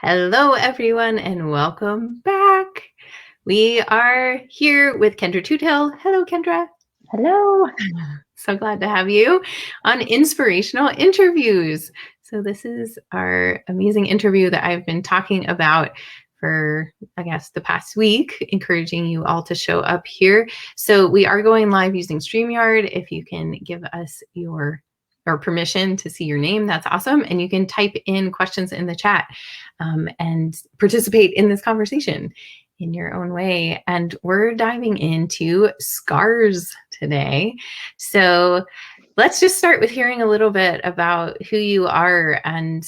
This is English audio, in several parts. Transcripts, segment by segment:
Hello, everyone, and welcome back. We are here with Kendra Toothill. Hello, Kendra. Hello. So glad to have you on Inspirational Interviews. So this is our amazing interview that I've been talking about for, I guess, the past week, encouraging you all to show up here. So we are going live using StreamYard. If you can give us your or permission to see your name, that's awesome. And you can type in questions in the chat and participate in this conversation in your own way. And we're diving into scars today. So let's just start with hearing a little bit about who you are and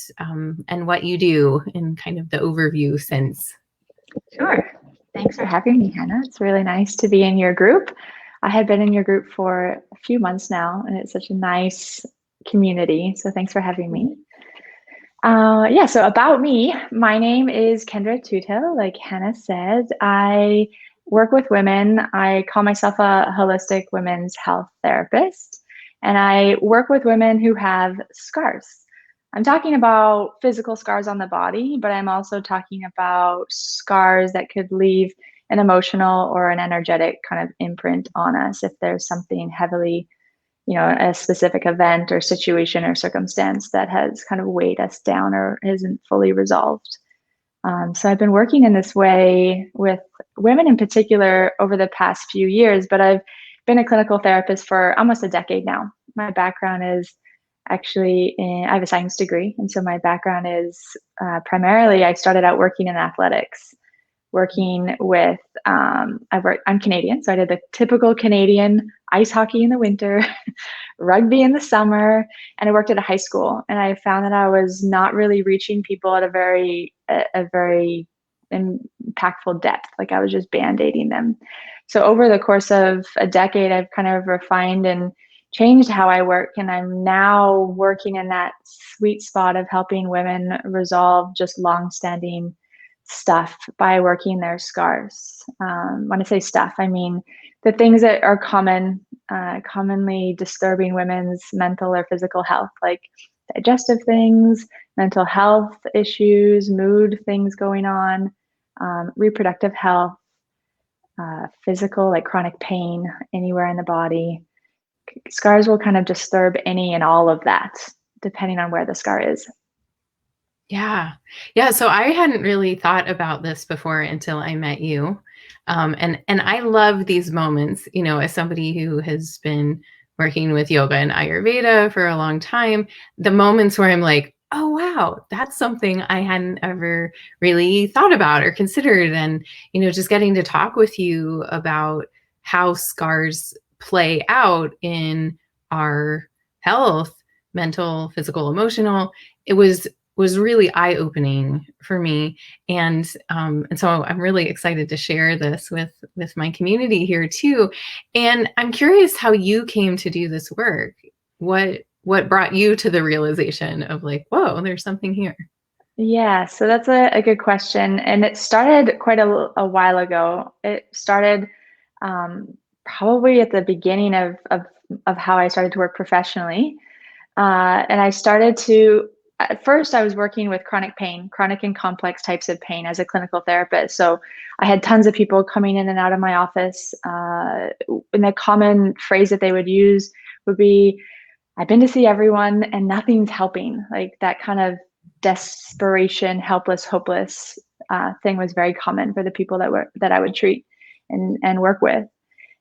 what you do in kind of the overview sense. Sure. Thanks for having me, Hannah. It's really nice to be in your group. I had been in your group for a few months now, and it's such a nice community. So thanks for having me. So about me, my name is Kendra Toothill. Like Hannah said, I work with women. I call myself a holistic women's health therapist, and I work with women who have scars. I'm talking about physical scars on the body, but I'm also talking about scars that could leave an emotional or an energetic kind of imprint on us if there's something heavily, a specific event or situation or circumstance that has kind of weighed us down or isn't fully resolved. So I've been working in this way with women in particular over the past few years, but I've been a clinical therapist for almost a decade now. My background is I have a science degree. And so my background is primarily, I started out working in athletics, working with, I'm Canadian. So I did the typical Canadian ice hockey in the winter, rugby in the summer, and I worked at a high school. And I found that I was not really reaching people at a very impactful depth. Like I was just band-aiding them. So over the course of a decade, I've kind of refined and changed how I work. And I'm now working in that sweet spot of helping women resolve just long-standing stuff by working their scars. When I say stuff, I mean the things that are commonly disturbing women's mental or physical health, like digestive things, mental health issues, mood things going on, reproductive health, physical, like chronic pain anywhere in the body. Scars will kind of disturb any and all of that, depending on where the scar is. Yeah. So I hadn't really thought about this before until I met you. And I love these moments, as somebody who has been working with yoga and Ayurveda for a long time, the moments where I'm like, oh, wow, that's something I hadn't ever really thought about or considered. And, just getting to talk with you about how scars play out in our health, mental, physical, emotional, it was really eye-opening for me. And so I'm really excited to share this with my community here too. And I'm curious how you came to do this work. What brought you to the realization of like, whoa, there's something here? Yeah, so that's a good question. And it started quite a while ago. It started probably at the beginning of how I started to work professionally. And I started to, at first I was working with chronic pain, chronic and complex types of pain as a clinical therapist. So I had tons of people coming in and out of my office. And the common phrase that they would use would be, I've been to see everyone and nothing's helping. Like that kind of desperation, helpless, hopeless thing was very common for the people that I would treat and work with.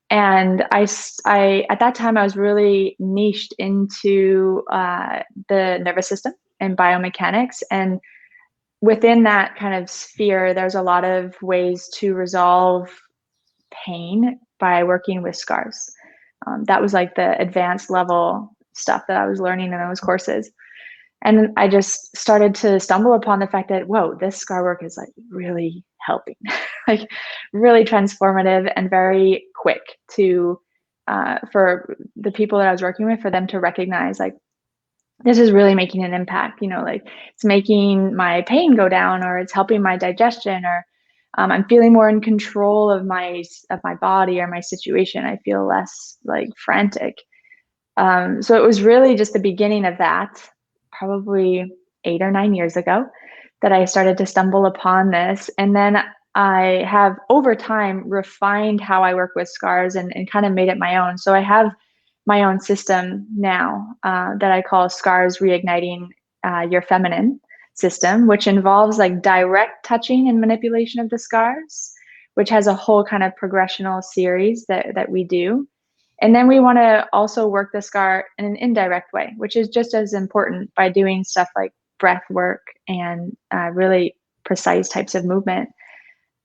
And I at that time I was really niched into the nervous system and biomechanics, and within that kind of sphere, there's a lot of ways to resolve pain by working with scars. That was like the advanced level stuff that I was learning in those courses. And I just started to stumble upon the fact that, whoa, this scar work is like really helping, like really transformative and very quick to, for the people that I was working with, for them to recognize like, this is really making an impact, like it's making my pain go down, or it's helping my digestion, or I'm feeling more in control of my body or my situation. I feel less like frantic. So it was really just the beginning of that, probably 8 or 9 years ago. that I started to stumble upon this. And then I have over time refined how I work with scars and kind of made it my own. So I have my own system now that I call Scars Reigniting Your Feminine system, which involves like direct touching and manipulation of the scars, which has a whole kind of progressional series that we do. And then we want to also work the scar in an indirect way, which is just as important by doing stuff like breath work and really precise types of movement.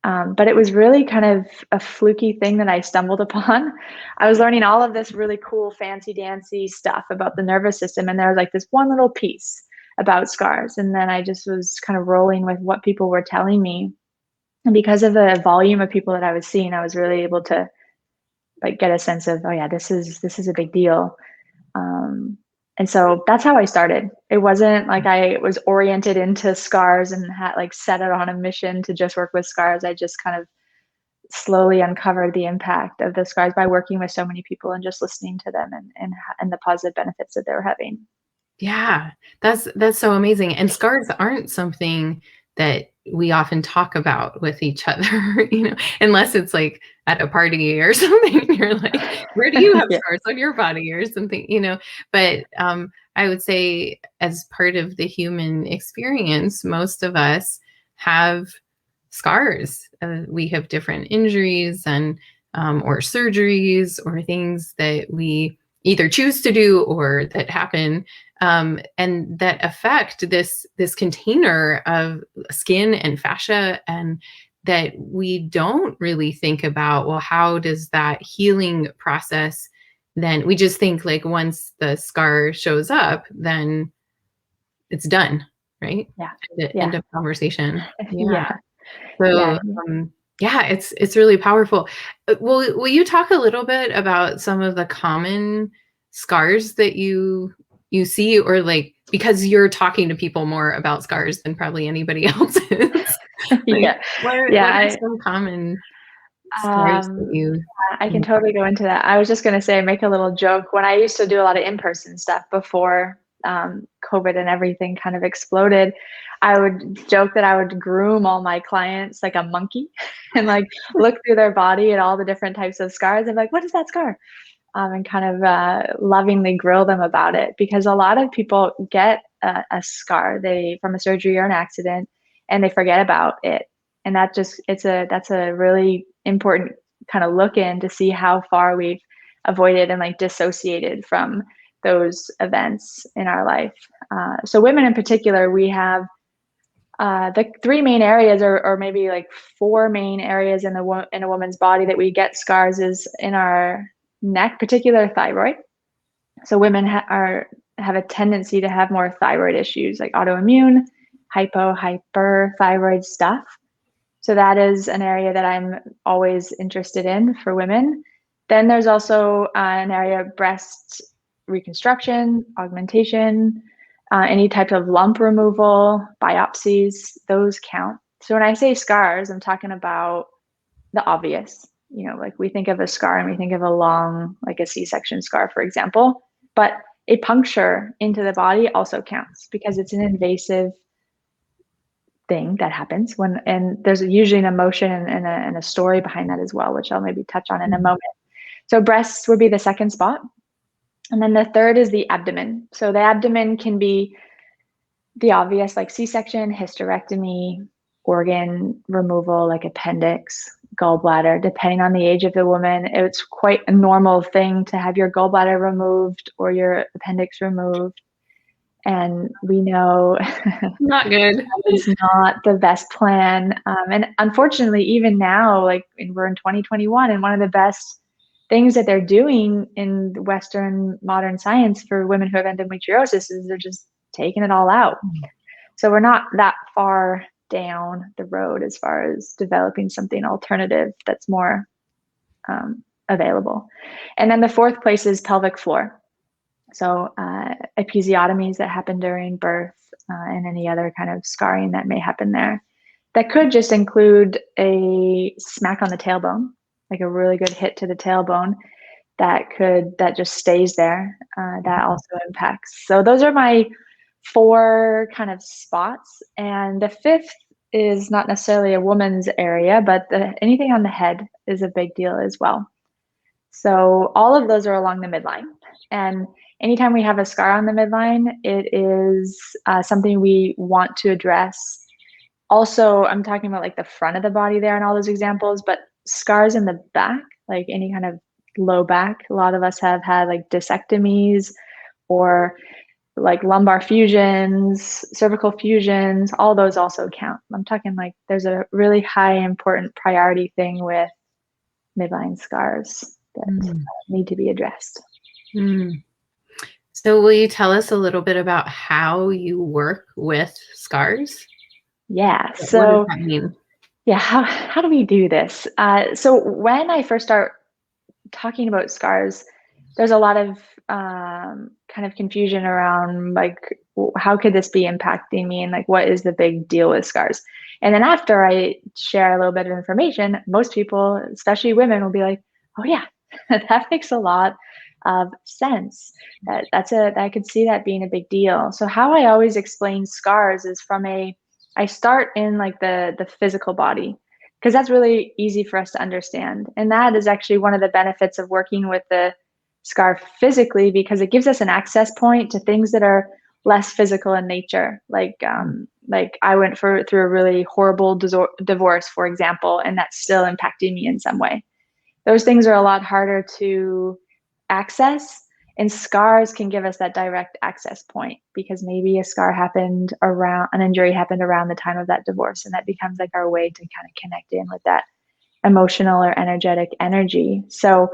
But it was really kind of a fluky thing that I stumbled upon. I was learning all of this really cool, fancy dancy stuff about the nervous system, and there was like this one little piece about scars. And then I just was kind of rolling with what people were telling me. And because of the volume of people that I was seeing, I was really able to like get a sense of, oh yeah, this is a big deal. And so that's how I started. It wasn't like I was oriented into scars and had like set it on a mission to just work with scars. I just kind of slowly uncovered the impact of the scars by working with so many people and just listening to them and the positive benefits that they were having. Yeah, that's so amazing. And scars aren't something that we often talk about with each other, unless it's like at a party or something. You're like, where do you have Yeah. scars on your body or something? But I would say, as part of the human experience, most of us have scars. We have different injuries and or surgeries or things that we either choose to do or that happen, and that affect this container of skin and fascia, and that we don't really think about, well, how does that healing process, then we just think like once the scar shows up, then it's done, right? Yeah. End Yeah. of conversation. Yeah. Yeah. So, Yeah. yeah, it's really powerful. Will you talk a little bit about some of the common scars that you see, or like, because you're talking to people more about scars than probably anybody else is. Like, Yeah. what are Yeah. some common scars that Um, you I can totally go into that. I was just going to say, make a little joke. When I used to do a lot of in-person stuff before COVID and everything kind of exploded, I would joke that I would groom all my clients like a monkey and like look through their body at all the different types of scars. I'm like, what is that scar? And kind of lovingly grill them about it, because a lot of people get a scar from a surgery or an accident, and they forget about it. And that's a really important kind of look in to see how far we've avoided and like dissociated from those events in our life. So women in particular, we have the three main areas, or maybe like four main areas in a woman's body that we get scars is in our neck, particular thyroid. So women have a tendency to have more thyroid issues like autoimmune, hyperthyroid stuff. So that is an area that I'm always interested in for women. Then there's also an area of breast reconstruction, augmentation, any type of lump removal, biopsies, those count. So when I say scars, I'm talking about the obvious. Like we think of a scar and we think of a long, like a C-section scar, for example, but a puncture into the body also counts because it's an invasive thing that happens and there's usually an emotion and a story behind that as well, which I'll maybe touch on in a moment. So breasts would be the second spot. And then the third is the abdomen. So the abdomen can be the obvious, like C-section, hysterectomy, organ removal, like appendix, gallbladder. Depending on the age of the woman, it's quite a normal thing to have your gallbladder removed or your appendix removed. And we know Not good. it's not the best plan. And unfortunately, even now, like we're in 2021, and one of the best things that they're doing in Western modern science for women who have endometriosis is they're just taking it all out. So we're not that far down the road as far as developing something alternative that's more available. And then the fourth place is pelvic floor. So episiotomies that happen during birth and any other kind of scarring that may happen there. That could just include a smack on the tailbone, like a really good hit to the tailbone that just stays there. That also impacts. So those are my 4 kind of spots. And the fifth is not necessarily a woman's area, but anything on the head is a big deal as well. So all of those are along the midline. And anytime we have a scar on the midline, it is something we want to address. Also, I'm talking about like the front of the body there and all those examples, but scars in the back, like any kind of low back, a lot of us have had like discectomies or like lumbar fusions, cervical fusions, all those also count. I'm talking like there's a really high important priority thing with midline scars that Mm. need to be addressed. Mm. So will you tell us a little bit about how you work with scars? Yeah. What does So that mean? yeah, how do we do this? So when I first start talking about scars, there's a lot of kind of confusion around like how could this be impacting me and like what is the big deal with scars. And then after I share a little bit of information, most people, especially women, will be like, oh yeah, that makes a lot of sense. That I could see that being a big deal. So how I always explain scars is I start in like the physical body, because that's really easy for us to understand. And that is actually one of the benefits of working with the scar physically, because it gives us an access point to things that are less physical in nature. Like I went through a really horrible divorce, for example, and that's still impacting me in some way. Those things are a lot harder to access, and scars can give us that direct access point, because maybe an injury happened around the time of that divorce, and that becomes like our way to kind of connect in with that emotional or energetic energy. So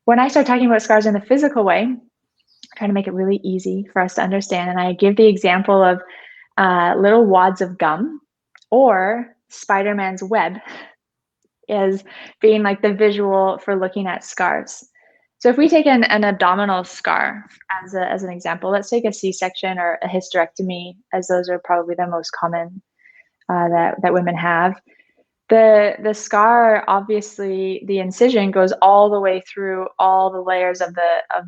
when I start talking about scars in the physical way, I try to make it really easy for us to understand, and I give the example of little wads of gum or Spider-Man's web as being like the visual for looking at scars. So if we take an abdominal scar as an example, let's take a C-section or a hysterectomy, as those are probably the most common that women have. The scar, obviously, the incision goes all the way through all the layers of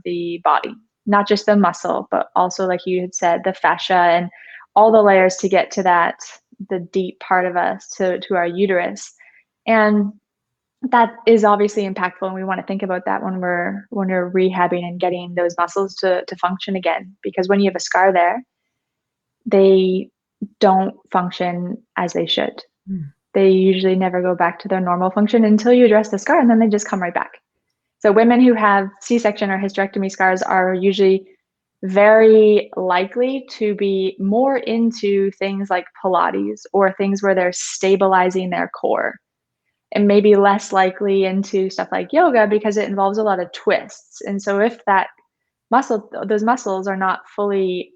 the body, not just the muscle, but also, like you had said, the fascia and all the layers to get to the deep part of us, to our uterus. And that is obviously impactful, and we want to think about that when we're rehabbing and getting those muscles to function again. Because when you have a scar there, they don't function as they should. Mm. They usually never go back to their normal function until you address the scar, and then they just come right back. So women who have C-section or hysterectomy scars are usually very likely to be more into things like Pilates or things where they're stabilizing their core, and maybe less likely into stuff like yoga, because it involves a lot of twists. And so if those muscles are not fully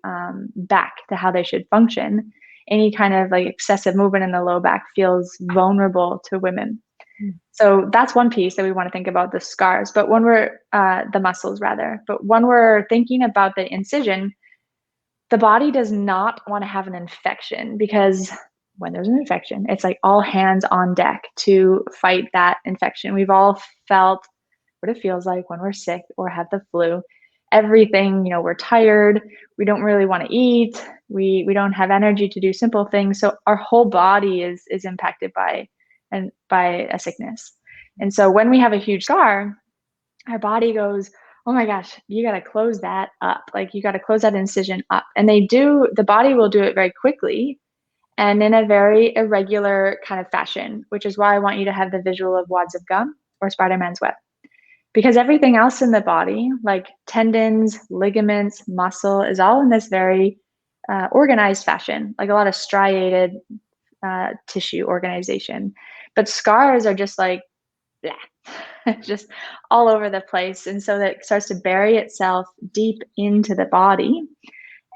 back to how they should function, any kind of like excessive movement in the low back feels vulnerable to women. Mm. So that's one piece that we want to think about, the scars, but when we're the muscles rather. But when we're thinking about the incision, the body does not want to have an infection, because when there's an infection, it's like all hands on deck to fight that infection. We've all felt what it feels like when we're sick or have the flu. Everything, we're tired, we don't really want to eat, we don't have energy to do simple things. So our whole body is impacted by a sickness. And so when we have a huge scar, our body goes, oh my gosh, you got to close that up. Like you got to close that incision up. And the body will do it very quickly and in a very irregular kind of fashion, which is why I want you to have the visual of wads of gum or Spider-Man's web. Because everything else in the body, like tendons, ligaments, muscle, is all in this very organized fashion, like a lot of striated tissue organization. But scars are just like, yeah, just all over the place. And so that starts to bury itself deep into the body.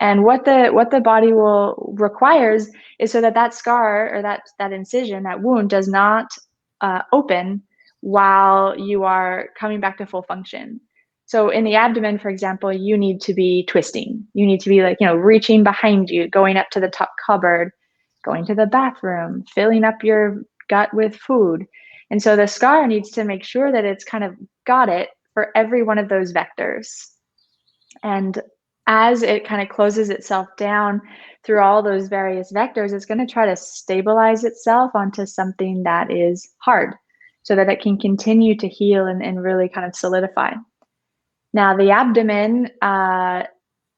And what the body will requires is so that scar or that incision, that wound, does not open while you are coming back to full function. So in the abdomen, for example, you need to be twisting. You need to be like, reaching behind you, going up to the top cupboard, going to the bathroom, filling up your gut with food. And so the scar needs to make sure that it's kind of got it for every one of those vectors. And as it kind of closes itself down through all those various vectors, it's going to try to stabilize itself onto something that is hard so that it can continue to heal and really kind of solidify. Now, the abdomen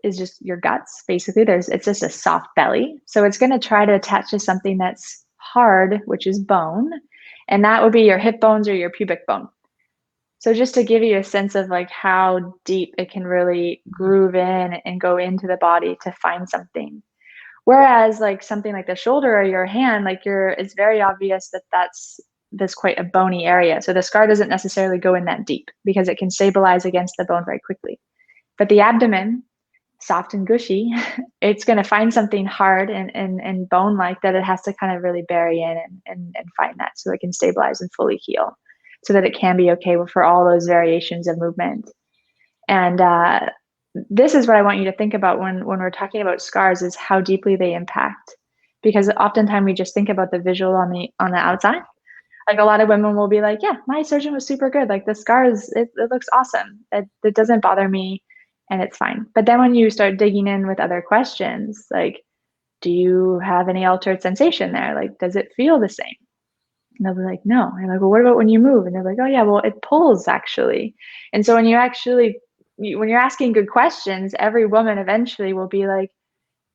is just your guts. Basically, it's just a soft belly. So it's going to try to attach to something that's hard, which is bone. And that would be your hip bones or your pubic bone. So just to give you a sense of like how deep it can really groove in and go into the body to find something. Whereas like something like the shoulder or your hand, like it's very obvious that that's quite a bony area. So the scar doesn't necessarily go in that deep because it can stabilize against the bone very quickly. But the abdomen, soft and gushy, it's going to find something hard and bone-like that it has to kind of really bury in and find that so it can stabilize and fully heal so that it can be okay for all those variations of movement. And this is what I want you to think about when we're talking about scars is how deeply they impact. Because oftentimes we just think about the visual on the outside. Like a lot of women will be like, yeah, my surgeon was super good. Like the scars, it looks awesome. It doesn't bother me and it's fine. But then when you start digging in with other questions, like, do you have any altered sensation there? Like, does it feel the same? And they'll be like, no. And I'm like, well, what about when you move? And they're like, oh yeah, well, it pulls actually. And so when you actually, when you're asking good questions, every woman eventually will be like,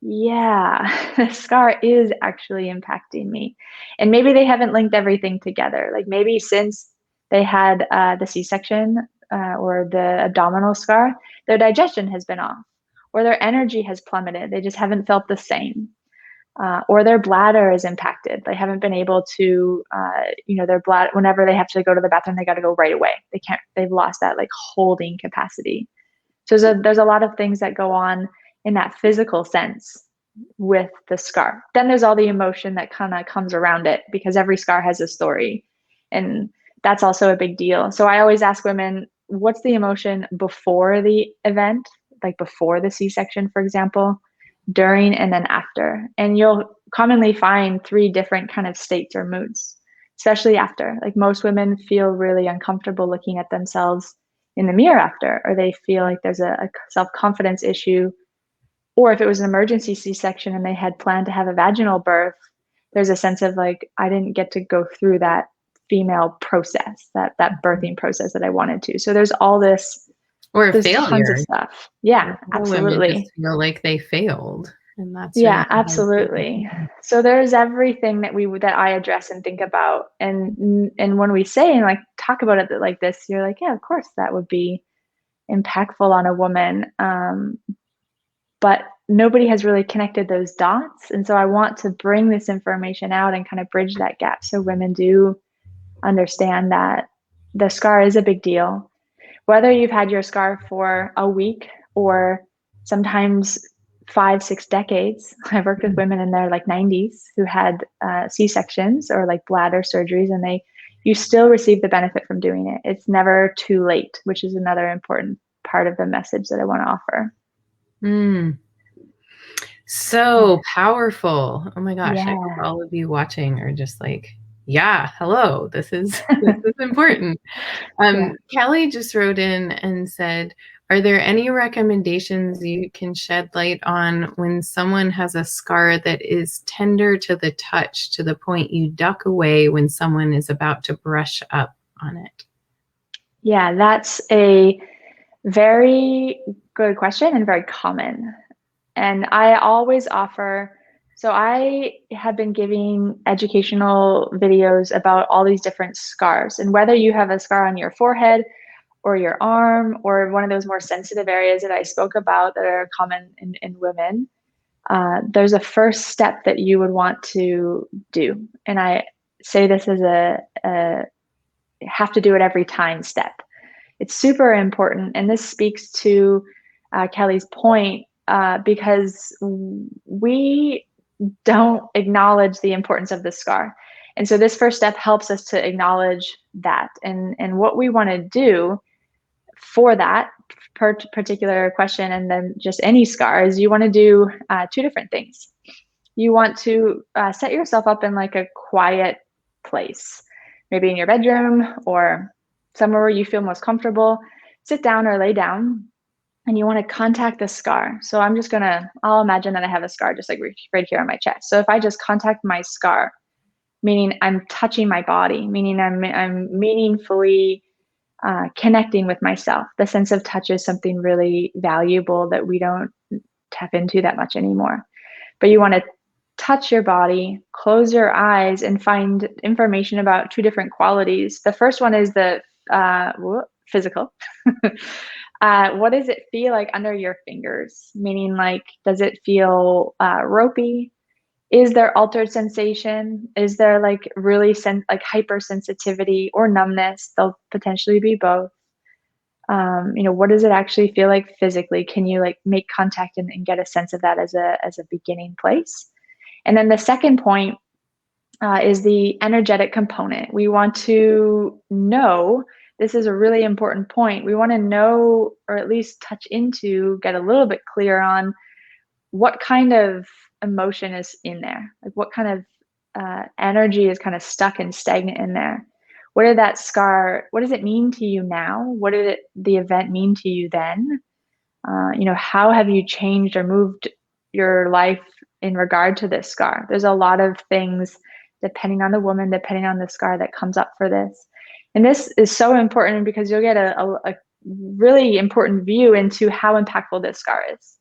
yeah, the scar is actually impacting me. And maybe they haven't linked everything together. Like maybe since they had the C-section or the abdominal scar, their digestion has been off or their energy has plummeted. They just haven't felt the same. Or their bladder is impacted. They haven't been able to, their bladder, whenever they have to go to the bathroom, they got to go right away. They've lost that like holding capacity. So there's a lot of things that go on in that physical sense with the scar. Then there's all the emotion that kind of comes around it because every scar has a story. And that's also a big deal. So I always ask women, what's the emotion before the event, like before the C-section, for example, during, and then after? And you'll commonly find 3 different kind of states or moods, especially after. Like most women feel really uncomfortable looking at themselves in the mirror after, or they feel like there's a self-confidence issue. Or if it was an emergency C-section and they had planned to have a vaginal birth, there's a sense of like, I didn't get to go through that female process, that birthing process that I wanted to. So there's all this, Or a there's tons of failure. stuff. Yeah, Women absolutely. just feel like they failed. And that's really Yeah, absolutely. hard. So there's everything that I address and think about. And when we say and like talk about it like this, you're like, yeah, of course that would be impactful on a woman. But nobody has really connected those dots. And so I want to bring this information out and kind of bridge that gap so women do understand that the scar is a big deal. Whether you've had your scar for a week or sometimes 5, 6 decades. I've worked with women in their like 90s who had C-sections or like bladder surgeries, and you still receive the benefit from doing it. It's never too late, which is another important part of the message that I want to offer. Mm. So powerful. Oh my gosh. I hope Yeah. all of you watching are just like, yeah, hello. This is important. Yeah. Kelly just wrote in and said, are there any recommendations you can shed light on when someone has a scar that is tender to the touch to the point you duck away when someone is about to brush up on it? Yeah, that's a very good question and very common. And I always offer, so I have been giving educational videos about all these different scars. And whether you have a scar on your forehead or your arm or one of those more sensitive areas that I spoke about that are common in women, there's a first step that you would want to do. And I say this as a have to do it every time step. It's super important. And this speaks to Kelly's point because we don't acknowledge the importance of the scar. And so this first step helps us to acknowledge that. And what we want to do for that particular question, and then just any scar, is you want to do 2 different things. You want to set yourself up in like a quiet place, maybe in your bedroom or somewhere where you feel most comfortable. Sit down or lay down and you want to contact the scar. So I'll imagine that I have a scar just like right here on my chest. So if I just contact my scar, meaning I'm touching my body, meaning I'm meaningfully connecting with myself. The sense of touch is something really valuable that we don't tap into that much anymore. But you want to touch your body, close your eyes, and find information about two different qualities. The first one is the physical. What does it feel like under your fingers? Meaning, like, does it feel ropey? Is there altered sensation? Is there like really like hypersensitivity or numbness? They'll potentially be both. What does it actually feel like physically? Can you like make contact and get a sense of that as a beginning place? And then the second point is the energetic component. We want to know, this is a really important point. We want to know, or at least touch into, get a little bit clear on what kind of emotion is in there. Like what kind of energy is kind of stuck and stagnant in there. What does it mean to you now? What did the event mean to you then? How have you changed or moved your life in regard to this scar? There's a lot of things, depending on the woman, depending on the scar, that comes up for this. And this is so important because you'll get a really important view into how impactful this scar is.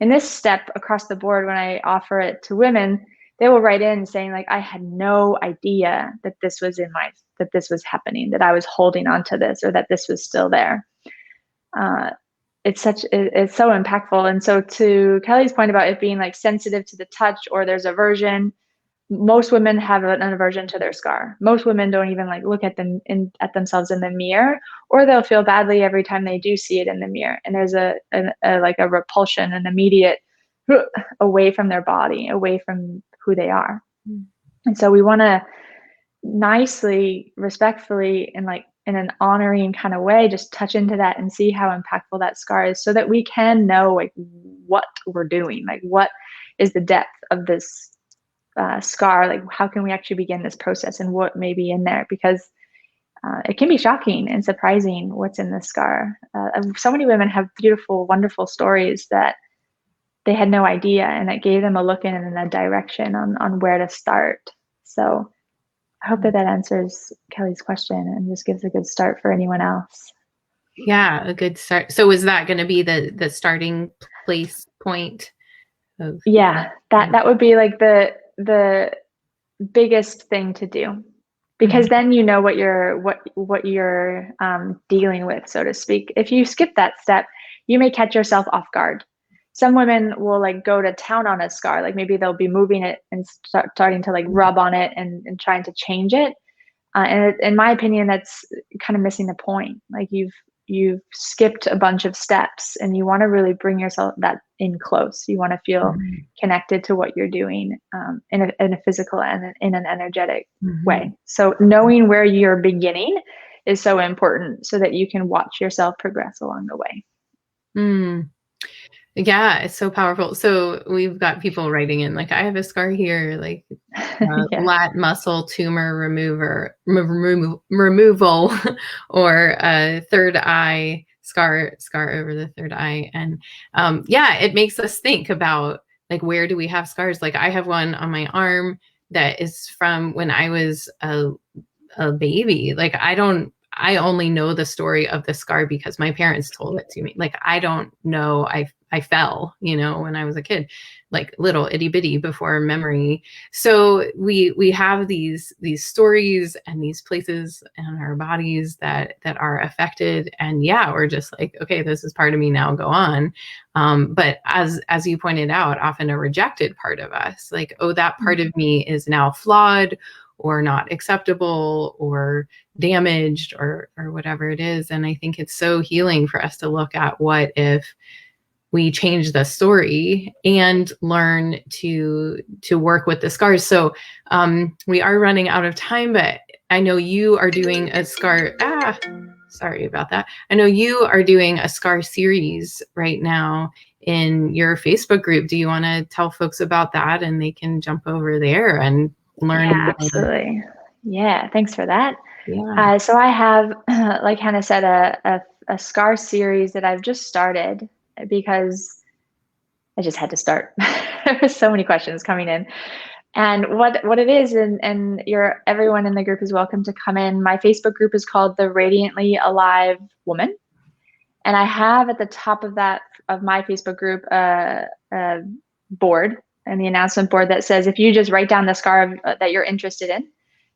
In this step across the board, when I offer it to women, they will write in saying like, I had no idea that this was that this was happening, that I was holding on to this, or that this was still there. It's so impactful. And so to Kelly's point about it being like sensitive to the touch, or there's aversion, most women have an aversion to their scar. Most women don't even like look at at themselves in the mirror, or they'll feel badly every time they do see it in the mirror. And there's a repulsion, an immediate away from their body, away from who they are. And so we want to nicely, respectfully, and like in an honoring kind of way, just touch into that and see how impactful that scar is, so that we can know like what we're doing, like what is the depth of this scar, like how can we actually begin this process and what may be in there, because it can be shocking and surprising what's in the scar. So many women have beautiful, wonderful stories that they had no idea, and that gave them a look in and a direction on where to start. So I hope that answers Kelly's question and just gives a good start for anyone else. Yeah, a good start. So is that going to be the starting place point? Yeah, that would be like the biggest thing to do, because then you know what you're dealing with, so to speak. If you skip that step, you may catch yourself off guard. Some women will like go to town on a scar, like maybe they'll be moving it and starting to like rub on it and trying to change it. And in my opinion, that's kind of missing the point. Like you've skipped a bunch of steps, and you want to really bring yourself that in close. You want to feel connected to what you're doing in a physical and in an energetic way. So knowing where you're beginning is so important, so that you can watch yourself progress along the way. Yeah, it's so powerful. So we've got people writing in like, I have a scar here, like lat muscle tumor removal, or a third eye scar over the third eye. And it makes us think about like, where do we have scars? Like I have one on my arm that is from when I was a baby. Like I only know the story of the scar because my parents told it to me. Like, I don't know. I fell, when I was a kid, like little itty bitty before memory. So we have these stories and these places in our bodies that are affected. And we're just like, okay, this is part of me now, go on. But as you pointed out, often a rejected part of us, like, oh, that part of me is now flawed or not acceptable or damaged or whatever it is. And I think it's so healing for us to look at what if we change the story and learn to work with the scars. So we are running out of time, but I know you are doing a scar. Sorry about that. I know you are doing a scar series right now in your Facebook group. Do you want to tell folks about that, and they can jump over there and learn? Yeah, absolutely. Yeah, thanks for that. Yeah. So I have, like Hannah said, a scar series that I've just started because I just had to start. There were so many questions coming in. And what it is, and everyone in the group is welcome to come in. My Facebook group is called the Radiantly Alive Woman. And I have at the top of my Facebook group a board and the announcement board that says, if you just write down the scar that you're interested in,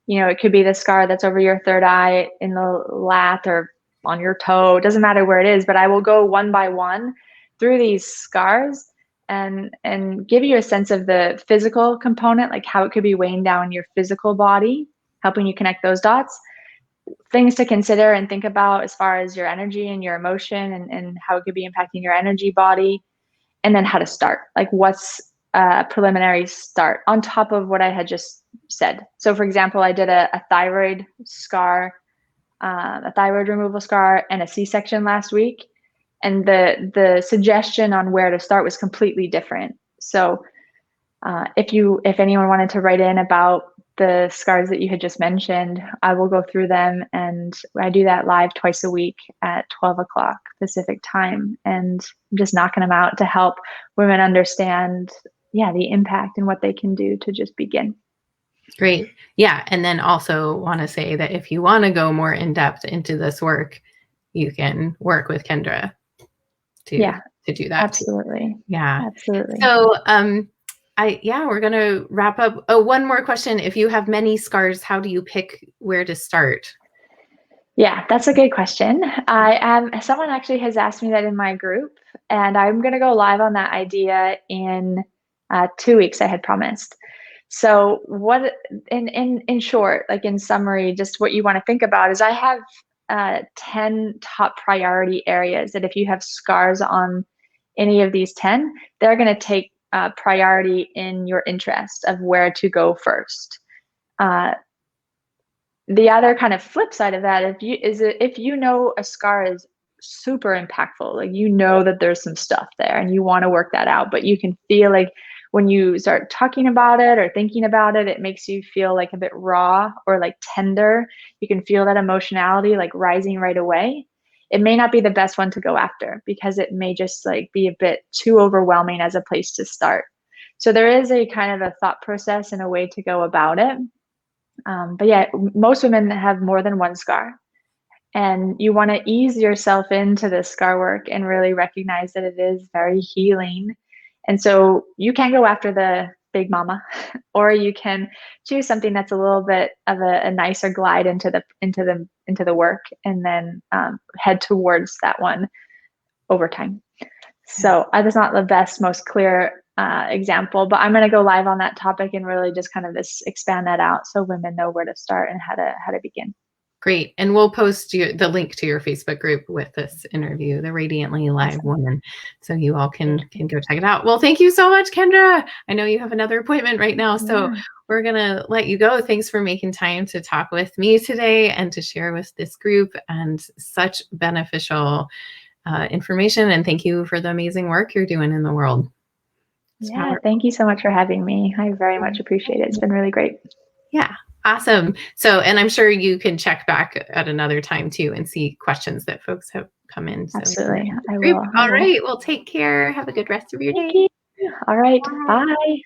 it could be the scar that's over your third eye, in the lat, or on your toe. It doesn't matter where it is, but I will go one by one through these scars and give you a sense of the physical component, like how it could be weighing down your physical body, helping you connect those dots. Things to consider and think about as far as your energy and your emotion, and how it could be impacting your energy body, and then how to start, like what's a preliminary start on top of what I had just said. So for example, I did a thyroid scar, a thyroid removal scar, and a C-section last week. And the suggestion on where to start was completely different. So if anyone wanted to write in about the scars that you had just mentioned, I will go through them, and I do that live twice a week at 12 o'clock Pacific time, and I'm just knocking them out to help women understand, the impact and what they can do to just begin. Great. Yeah. And then also want to say that if you want to go more in depth into this work, you can work with Kendra to do that. Absolutely. Too. Yeah. Absolutely. So, we're going to wrap up. Oh, one more question. If you have many scars, how do you pick where to start? Yeah, that's a good question. Someone actually has asked me that in my group, and I'm going to go live on that idea in 2 weeks, I had promised. So what, in short, like in summary, just what you want to think about is I have 10 top priority areas that if you have scars on any of these 10, they're going to take priority in your interest of where to go first. The other kind of flip side of that, if you know a scar is super impactful, like that there's some stuff there and you want to work that out, but you can feel like when you start talking about it or thinking about it, it makes you feel like a bit raw or like tender. You can feel that emotionality like rising right away. It may not be the best one to go after because it may just like be a bit too overwhelming as a place to start. So there is a kind of a thought process and a way to go about it. But yeah, most women have more than one scar, and you want to ease yourself into the scar work and really recognize that it is very healing. And so you can go after the big mama, or you can choose something that's a little bit of a nicer glide into the work, and then head towards that one over time. So that's not the best, most clear example, but I'm going to go live on that topic and really just kind of expand that out so women know where to start and how to begin. Great. And we'll post the link to your Facebook group with this interview, the Radiantly Alive Woman, so you all can go check it out. Well, thank you so much, Kendra. I know you have another appointment right now, so we're going to let you go. Thanks for making time to talk with me today and to share with this group, and such beneficial information. And thank you for the amazing work you're doing in the world. Yeah, thank you so much for having me. I very much appreciate it. It's been really great. Yeah, awesome. So, and I'm sure you can check back at another time too and see questions that folks have come in. So absolutely, I will. All right, well, take care. Have a good rest of your day. All right, bye.